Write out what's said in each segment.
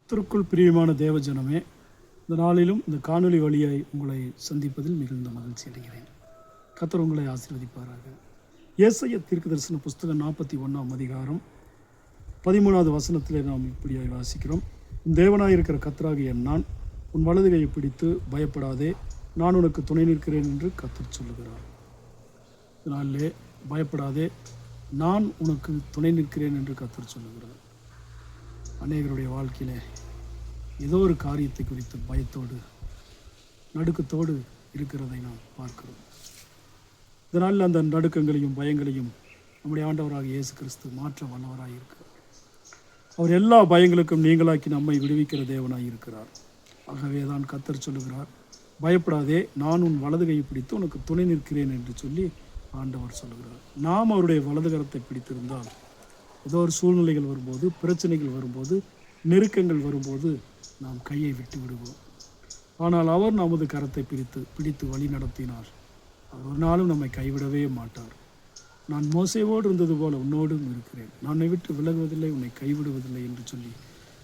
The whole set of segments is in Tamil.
கர்த்தருக்குள் பிரியமான தேவஜனமே, இந்த நாளிலும் இந்த காணொளி வழியாய் உங்களை சந்திப்பதில் மிகுந்த மகிழ்ச்சி அடைகிறேன். கர்த்தர் உங்களை ஆசீர்வதிப்பாராக. ஏசாயா தீர்க்கதரிசன புஸ்தகம் 41ஆம் அதிகாரம் 13வது வசனத்திலே நாம் இப்படியாய் வாசிக்கிறோம். தேவனாய் இருக்கிற கர்த்தராகிய நான் உன் வலது கையை பிடித்து பயப்படாதே, நான் உனக்கு துணை நிற்கிறேன் என்று கர்த்தர் சொல்லுகிறார். இதனாலே பயப்படாதே, நான் உனக்கு துணை நிற்கிறேன் என்று கர்த்தர் சொல்லுகிறார். அநேகருடைய வாழ்க்கையில் ஏதோ ஒரு காரியத்தை குறித்து பயத்தோடு நடுக்கத்தோடு இருக்கிறதை நாம் பார்க்கிறோம். இதனால் அந்த நடுக்கங்களையும் பயங்களையும் நம்முடைய ஆண்டவராக இயேசு கிறிஸ்து மாற்ற வல்லவராக இருக்கிறார். அவர் எல்லா பயங்களுக்கும் நீங்களாக்கி நம்மை விடுவிக்கிற தேவனாய் இருக்கிறார். ஆகவே தான் கர்த்தர் சொல்லுகிறார், பயப்படாதே, நான் உன் வலது கையை பிடித்து உனக்கு துணை நிற்கிறேன் என்று சொல்லி ஆண்டவர் சொல்லுகிறார். நாம் அவருடைய வலது கரத்தை பிடித்திருந்தால் ஏதோ ஒரு சூழ்நிலைகள் வரும்போது, பிரச்சனைகள் வரும்போது, நெருக்கங்கள் வரும்போது நாம் கையை விட்டு விடுவோம். ஆனால் அவர் நமது கரத்தை பிடித்து வழி நடத்தினார். அவர் ஒரு நாளும் நம்மை கைவிடவே மாட்டார். நான் மோசேவோடு இருந்தது போல உன்னோடும் இருக்கிறேன், நான் உன்னை விட்டு விலகுவதில்லை, உன்னை கைவிடுவதில்லை என்று சொல்லி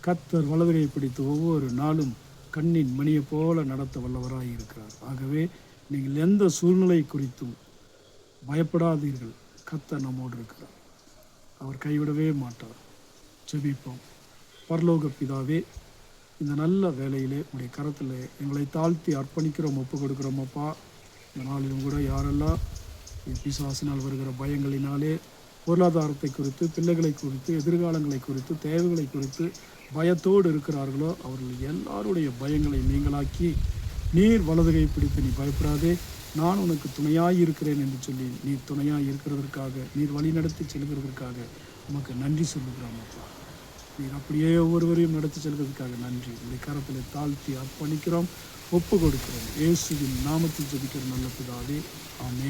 கர்த்தர் வலதுகையை பிடித்து ஒவ்வொரு நாளும் கண்ணின் மணியை போல நடத்த வல்லவராக இருக்கிறார். ஆகவே நீங்கள் எந்த சூழ்நிலை குறித்தும் பயப்படாதீர்கள். கர்த்தர் நம்மோடு இருக்கிறார், அவர் கைவிடவே மாட்டார். ஜெபிப்போம். பரலோக பிதாவே, இந்த நல்ல வேலையிலே உடைய கரத்தில் எங்களை தாழ்த்தி அர்ப்பணிக்கிறோம், ஒப்பு கொடுக்குறோம். அப்பா, இந்த நாளிலும் கூட யாரெல்லாம் பிசாசினால் வருகிற பயங்களினாலே பொருளாதாரத்தை குறித்து, பிள்ளைகளை குறித்து, எதிர்காலங்களை குறித்து, தேவைகளை குறித்து பயத்தோடு இருக்கிறார்களோ அவர்கள் எல்லாருடைய பயங்களை நீங்களாக்கி நீர் வலதுகை பிடித்து நீ பயப்படாதே, நான் உனக்கு துணையாய் இருக்கிறேன் என்று சொல்லி நீர் துணையாய் இருக்கிறதற்காக, நீர் வழி நடத்தி செல்கிறதற்காக உமக்கு நன்றி சொல்லுகிறோம். அப்பா, நீர் அப்படியே ஒவ்வொருவரையும் நடத்தி செல்வதற்காக நன்றி. இந்த கரத்தில் தாழ்த்தி அர்ப்பணிக்கிறோம், ஒப்பு கொடுக்கிறோம். இயேசுவின் நாமத்தில் ஜெபிக்கிற நல்ல பிதாவே, ஆமென்.